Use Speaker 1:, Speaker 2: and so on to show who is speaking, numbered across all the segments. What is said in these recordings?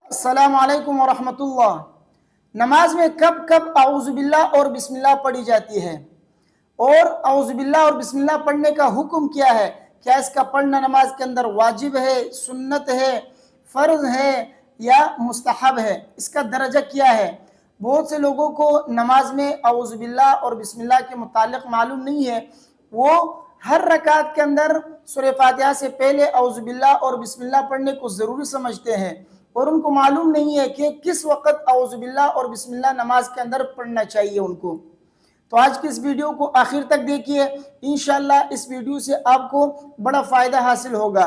Speaker 1: अस्सलाम वालेकुम वरहमतुल्लाह। नमाज में कब कब आऊज़ बिल्लाह और बिस्मिल्लाह पढ़ी जाती है और आऊज़ बिल्लाह और बिस्मिल्लाह पढ़ने का हुक्म क्या है? क्या इसका पढ़ना नमाज के अंदर वाजिब है, सुन्नत है, फ़र्ज है या मुस्तहब है? इसका दर्जा क्या है? बहुत से लोगों को नमाज में आऊज़ बिल्लाह और बिस्मिल्लाह के मुतालिक मालूम नहीं है। वो हर रकात के अंदर सूरह फातिहा से पहले आऊज़ बिल्लाह और बिस्मिल्लाह पढ़ने को ज़रूरी समझते हैं और उनको मालूम नहीं है कि किस वक़्त आऊज़ बिल्लाह और बिस्मिल्लाह नमाज के अंदर पढ़ना चाहिए उनको। तो आज की इस वीडियो को आखिर तक देखिए, इंशाअल्लाह इस वीडियो से आपको बड़ा फ़ायदा हासिल होगा।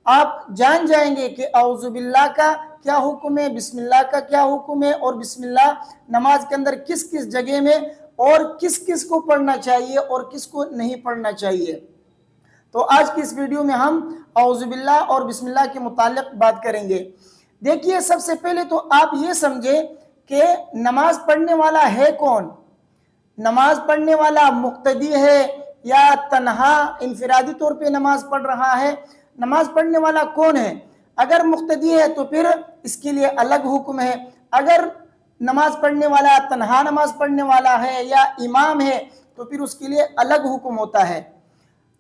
Speaker 1: आप जान जाएंगे कि आऊज़ु बिल्लाह का क्या हुक्म है, बिस्मिल्लाह का क्या हुक्म है और बिस्मिल्लाह नमाज के अंदर किस किस जगह में और किस किस को पढ़ना चाहिए और किस को नहीं पढ़ना चाहिए। तो आज की इस वीडियो में हम आऊज़ु बिल्लाह और बिस्मिल्लाह के मुतालिक बात करेंगे। देखिए, सबसे पहले तो आप ये समझे कि नमाज पढ़ने वाला है कौन। नमाज पढ़ने वाला मुक्तदी है या तन्हा इनफिरादी तौर पे नमाज पढ़ रहा है? नमाज पढ़ने वाला कौन है? अगर मुक्तदी है तो फिर इसके लिए अलग हुक्म है। अगर नमाज पढ़ने वाला तन्हा नमाज पढ़ने वाला है या इमाम है तो फिर उसके लिए अलग हुक्म होता है।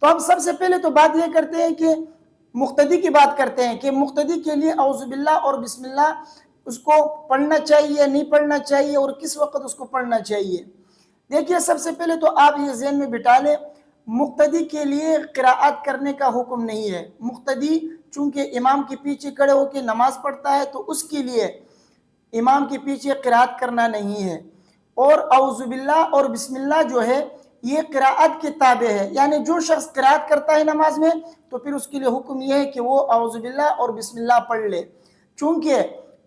Speaker 1: तो हम सबसे पहले तो बात ये करते हैं कि मुक्तदी की बात करते हैं कि मुक्तदी के लिए औज़ु बिल्लाह और बिस्मिल्लाह उसको पढ़ना चाहिए, नहीं पढ़ना चाहिए और किस वक़्त उसको पढ़ना चाहिए। देखिए, सबसे पहले तो आप ये ज़हन में बिठा लें, मुक्तदी के लिए क़िराअत करने का हुक्म नहीं है। मुक्तदी चूँकि इमाम के पीछे खड़े होकर नमाज पढ़ता है तो उसके लिए इमाम के पीछे क़िराअत करना नहीं है। और औज़ु बिल्लाह और बिस्मिल्लाह जो है ये क़िराअत के ताबे है, यानी जो शख्स क़िराअत करता है नमाज में तो फिर उसके लिए हुक्म यह है कि वो औज़ु बिल्लाह और बिस्मिल्लाह पढ़ ले। चूँकि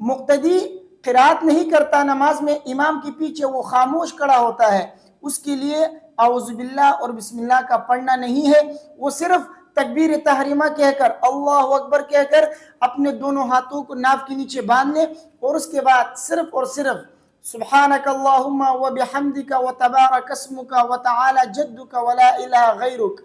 Speaker 1: मुक्तदी क़िराअत नहीं करता नमाज में, इमाम के पीछे वो खामोश खड़ा होता है, उसके लिए औज़ु बिल्लाह और बिस्मिल्लाह का पढ़ना नहीं है। वो सिर्फ तकबीर तहरीमा कहकर, अल्लाहु अकबर कहकर अपने दोनों हाथों को नाफ के नीचे बांध ले और उसके बाद सिर्फ और सिर्फ सुब्हानक अल्लाहुम्मा व बिहम्दिका व तबारक अस्मुका व तआला जद्दुका व ला इलाहा गैरुक,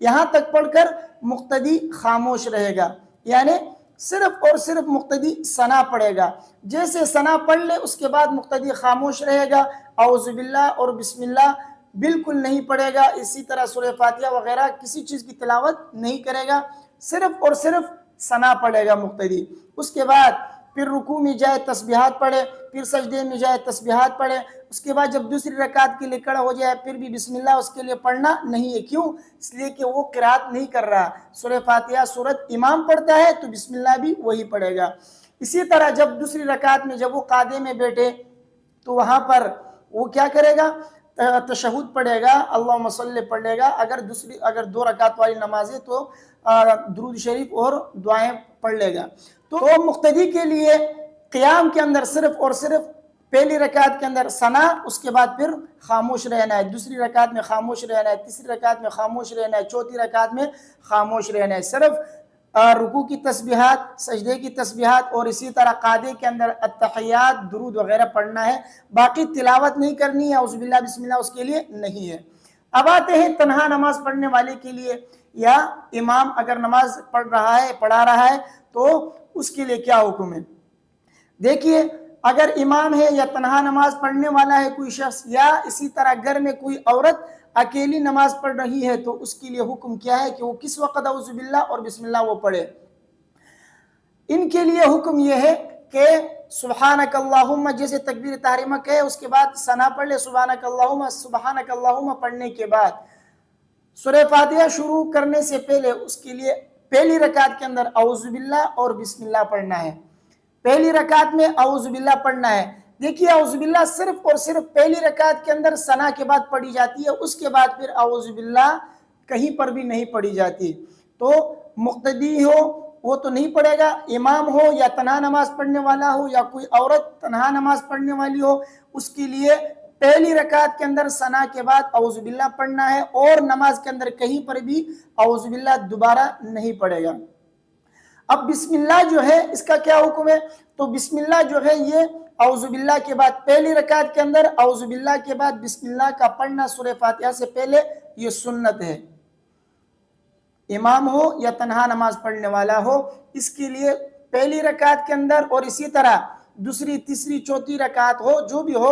Speaker 1: यहाँ तक पढ़कर मुक्तदी खामोश रहेगा। यानी सिर्फ और सिर्फ मुक्तदी सना पढ़ेगा। जैसे सना पढ़ ले उसके बाद मुक्तदी खामोश रहेगा, औज़ु बिल्लाह और बिस्मिल्लाह बिल्कुल नहीं पढ़ेगा। इसी तरह सूरह फातिहा वगैरह किसी चीज़ की तिलावत नहीं करेगा, सिर्फ और सिर्फ सना पढ़ेगा मुक्तदी। उसके बाद फिर रुकू में जाए तस्बीहात पढ़े, फिर सजदे में जाए तस्बीहात पढ़े। उसके बाद जब दूसरी रकात के लिए खड़ा हो जाए फिर भी बिस्मिल्लाह उसके लिए पढ़ना नहीं है। क्यों? इसलिए कि वो क़िराअत नहीं कर रहा। सूरह फातिहा सूरत इमाम पढ़ता है तो बिस्मिल्लाह भी वही पढ़ेगा। इसी तरह जब दूसरी रकात में जब वो कादे में बैठे तो वहाँ पर वो क्या करेगा? तशहुद पढ़ेगा, अल्लाहुम्मा सल्ली पढ़ेगा। अगर दो रकात वाली नमाज है तो दुरूद शरीफ और दुआएं पढ़ लेगा। तो मुक्तदी के लिए क़ियाम के अंदर सिर्फ और सिर्फ पहली रकात के अंदर सना, उसके बाद फिर खामोश रहना है, दूसरी रकात में खामोश रहना है, तीसरी रकात में खामोश रहना है, चौथी रकात में खामोश रहना है। सिर्फ रुकू की तस्बीहात, सजदे की तस्बीहात और इसी तरह कादे के अंदर अत्तहियात, दुरूद वगैरह पढ़ना है। बाकी तिलावत नहीं करनी है, औज़ु बिल्लाह बिस्मिल्लाह उसके लिए नहीं है। अब आते हैं तन्हा नमाज पढ़ने वाले के लिए, या इमाम अगर नमाज पढ़ा रहा है तो उसके लिए क्या हुक्म है। देखिए, अगर इमाम है या तन्हा नमाज पढ़ने वाला है कोई शख्स, या इसी तरह घर में कोई औरत अकेली नमाज पढ़ रही है तो उसके लिए हुक्म क्या है कि वो किस वक़्त औज़ु बिल्लाह और बिस्मिल्लाह वो पढ़े। इनके लिए हुक्म यह है कि सुब्हानक अल्लाहुम्मा, जैसे तकबीर तहरीमा कहे उसके बाद सना पढ़ ले, सुब्हानक अल्लाहुम्मा पढ़ने के बाद सूरह फातिहा शुरू करने से पहले उसके लिए पहली रकात के अंदर औज़ु बिल्लाह और बिस्मिल्लाह पढ़ना है। पहली रकात में औज़ु बिल्लाह पढ़ना है। देखिए, औज़ु बिल्लाह सिर्फ और सिर्फ पहली रकात के अंदर सना के बाद पढ़ी जाती है, उसके बाद फिर औज़ु बिल्लाह कहीं पर भी नहीं पढ़ी जाती। तो मुक्तदी हो वो तो नहीं पढ़ेगा, इमाम हो या तन्हा नमाज पढ़ने वाला हो या कोई औरत तन्हा नमाज पढ़ने वाली हो, उसके लिए पहली रकात के अंदर सना के बाद औज़ु बिल्लाह पढ़ना है और नमाज के अंदर कहीं पर भी औज़ु बिल्लाह दोबारा नहीं पढ़ेगा। अब बिस्मिल्लाह जो है इसका क्या हुक्म है? तो बिस्मिल्लाह जो है ये औज़ु बिल्लाह के बाद पहली रकात के अंदर औज़ु बिल्लाह के बाद बिस्मिल्लाह का पढ़ना सूरह फातिहा से पहले ये सुन्नत है। इमाम हो या तन्हा नमाज पढ़ने वाला हो, इसके लिए پہلی رکعت کے اندر اور اسی طرح دوسری تیسری چوتھی رکعت ہو جو بھی ہو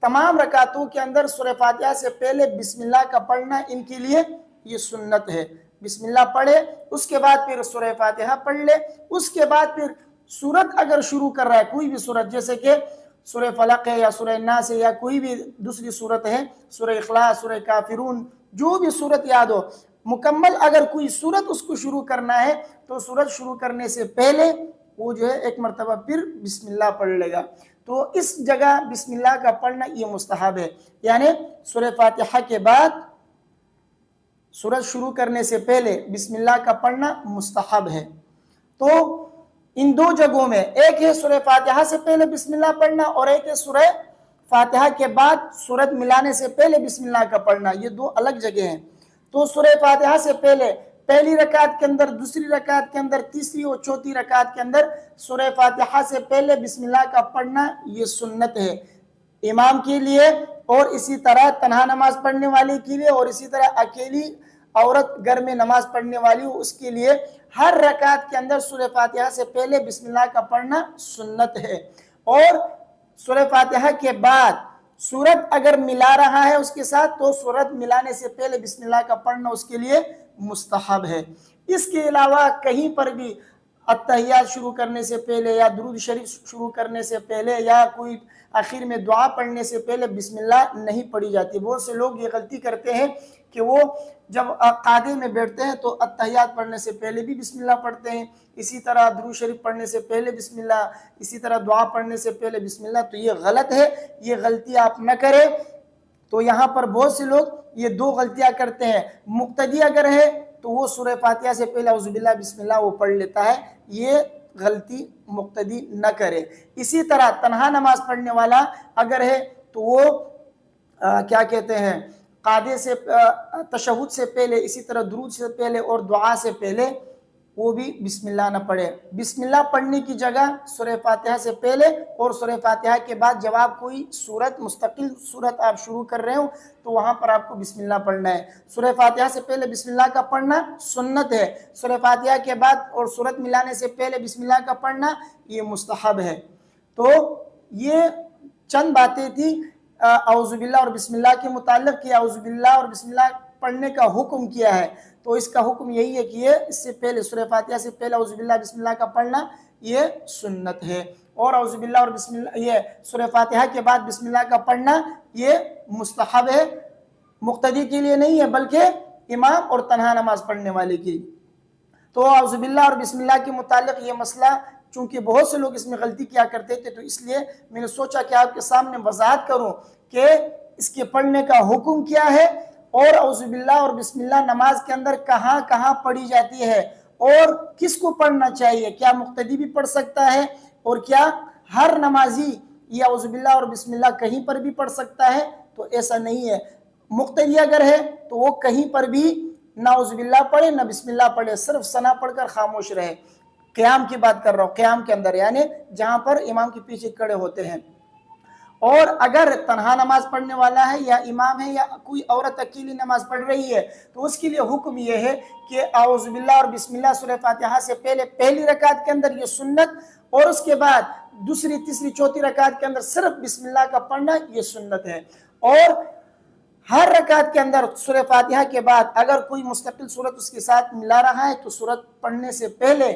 Speaker 1: تمام رکعتوں کے اندر سورہ فاتحہ سے پہلے بسم اللہ کا پڑھنا ان کے لیے یہ سنت ہے۔ بسم اللہ پڑھے اس کے بعد پھر سورہ فاتحہ پڑھ لے، اس کے بعد پھر سورت اگر شروع کر رہا ہے کوئی بھی سورت جیسے کہ سورہ فلق ہے یا سورہ ناس ہے یا کوئی بھی دوسری سورت ہے، سورہ اخلاص، سورہ کافرون، جو بھی سورت یاد ہو مکمل اگر کوئی سورت اس کو شروع کرنا ہے تو سورت شروع کرنے سے پہلے وہ جو ہے ایک مرتبہ پھر بسم اللہ پڑھ لے گا۔ تو اس جگہ بسم اللہ کا پڑھنا یہ مستحب ہے، یعنی سورہ فاتحہ کے بعد سورت شروع کرنے سے پہلے بسم اللہ کا پڑھنا مستحب ہے۔ تو ان دو جگہوں میں ایک ہے سورہ فاتحہ سے پہلے بسم اللہ پڑھنا اور ایک ہے سورہ فاتحہ کے بعد سورت ملانے سے پہلے بسم اللہ کا پڑھنا، یہ دو الگ جگہ ہیں۔ تو سورہ فاتحہ سے پہلے پہلی رکعت کے اندر، دوسری رکعت کے اندر، تیسری اور چوتھی رکعت کے اندر سورہ فاتحہ سے پہلے بسم اللہ کا پڑھنا یہ سنت ہے امام کے لیے، اور اسی طرح تنہا نماز پڑھنے والے کے لیے، اور اسی طرح اکیلی عورت گھر میں نماز پڑھنے والی ہو اس کے لیے ہر رکعت کے اندر سورہ فاتحہ سے پہلے بسم اللہ کا پڑھنا سنت ہے۔ اور سورہ فاتحہ کے بعد سورت اگر ملا رہا ہے اس کے ساتھ تو سورت ملانے سے پہلے بسم اللہ کا پڑھنا اس کے لیے مستحب ہے۔ اس کے علاوہ کہیں پر بھی التحیات شروع کرنے سے پہلے یا درود شریف شروع کرنے سے پہلے یا کوئی آخر میں دعا پڑھنے سے پہلے بسم اللہ نہیں پڑھی جاتی۔ بہت سے لوگ یہ غلطی کرتے ہیں کہ وہ جب قعدے میں بیٹھتے ہیں تو التحیات پڑھنے سے پہلے بھی بسم اللہ پڑھتے ہیں، اسی طرح درود شریف پڑھنے سے پہلے بسم اللہ، اسی طرح دعا پڑھنے سے پہلے بسم اللہ، تو یہ غلط ہے، یہ غلطی آپ نہ کریں۔ تو یہاں پر بہت سے لوگ یہ دو غلطیاں کرتے ہیں۔ مقتدی اگر ہے تو وہ سورہ فاتحہ سے پہلے اعوذ باللہ بسم اللہ وہ پڑھ لیتا ہے، یہ غلطی مقتدی نہ کرے۔ اسی طرح تنہا نماز پڑھنے والا اگر ہے تو وہ کیا کہتے ہیں قعدے سے تشہد سے پہلے، اسی طرح درود سے پہلے اور دعا سے پہلے وہ بھی بسم اللہ نہ پڑھے۔ بسم اللہ پڑھنے کی جگہ سورہ فاتحہ سے پہلے اور سورہ فاتحہ کے بعد جب آپ کوئی سورت مستقل سورت آپ شروع کر رہے ہو تو وہاں پر آپ کو بسم اللہ پڑھنا ہے۔ سورہ فاتحہ سے پہلے بسم اللہ کا پڑھنا سنت ہے، سورہ فاتحہ کے بعد اور سورت ملانے سے پہلے بسم اللہ کا پڑھنا یہ مستحب ہے۔ تو یہ چند باتیں تھی اعوذ باللہ اور بسم اللہ کے متعلق کہ اعوذ باللہ اور بسم اللہ پڑھنے کا حکم کیا ہے۔ تو اس کا حکم یہی ہے کہ یہ اس سے پہلے سورہ فاتحہ سے پہلے اعوذ باللہ بسم اللہ کا پڑھنا یہ سنت ہے، اور اعوذ باللہ اور بسم اللہ یہ سورہ فاتحہ کے بعد بسم اللہ کا پڑھنا یہ مستحب ہے، مقتدی کے لیے نہیں ہے بلکہ امام اور تنہا نماز پڑھنے والے کے لیے۔ تو اعوذ باللہ اور بسم اللہ کے متعلق یہ مسئلہ چونکہ بہت سے لوگ اس میں غلطی کیا کرتے تھے تو اس لیے میں نے سوچا کہ آپ کے سامنے وضاحت کروں کہ اس کے پڑھنے کا حکم کیا ہے، اور اعوذ باللہ اور بسم اللہ نماز کے اندر کہاں کہاں پڑھی جاتی ہے اور کس کو پڑھنا چاہیے، کیا مقتدی بھی پڑھ سکتا ہے اور کیا ہر نمازی یہ اعوذ باللہ اور بسم اللہ کہیں پر بھی پڑھ سکتا ہے؟ تو ایسا نہیں ہے۔ مقتدی اگر ہے تو وہ کہیں پر بھی نہ اعوذ باللہ پڑھے نہ بسم اللہ پڑھے، صرف ثنا پڑھ کر خاموش رہے۔ قیام کی بات کر رہا ہوں، قیام کے اندر یعنی جہاں پر امام کے پیچھے کھڑے ہوتے ہیں۔ اور اگر تنہا نماز پڑھنے والا ہے یا امام ہے یا کوئی عورت اکیلی نماز پڑھ رہی ہے تو اس کے لیے حکم یہ ہے کہ اعوذ باللہ اور بسم اللہ سورہ فاتحہ سے پہلے پہلی رکعت کے اندر یہ سنت، اور اس کے بعد دوسری تیسری چوتھی رکعت کے اندر صرف بسم اللہ کا پڑھنا یہ سنت ہے۔ اور ہر رکعت کے اندر سورہ فاتحہ کے بعد اگر کوئی مستقل سورت اس کے ساتھ ملا رہا ہے تو سورت پڑھنے سے پہلے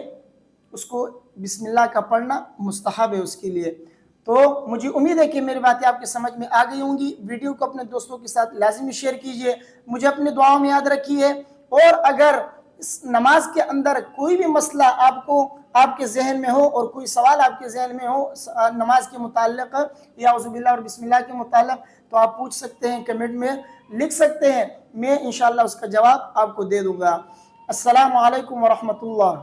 Speaker 1: اس کو بسم اللہ کا پڑھنا مستحب ہے اس کے لیے۔ تو مجھے امید ہے کہ میری باتیں آپ کے سمجھ میں آ گئی ہوں گی۔ ویڈیو کو اپنے دوستوں کے ساتھ لازمی شیئر کیجئے، مجھے اپنے دعاؤں میں یاد رکھیے، اور اگر اس نماز کے اندر کوئی بھی مسئلہ آپ کے ذہن میں ہو اور کوئی سوال آپ کے ذہن میں ہو نماز کے متعلق یا اعوذ باللہ اور بسم اللہ کے متعلق تو آپ پوچھ سکتے ہیں، کمنٹ میں لکھ سکتے ہیں، میں انشاءاللہ اس کا جواب آپ کو دے دوں گا۔ السلام علیکم ورحمۃ اللہ۔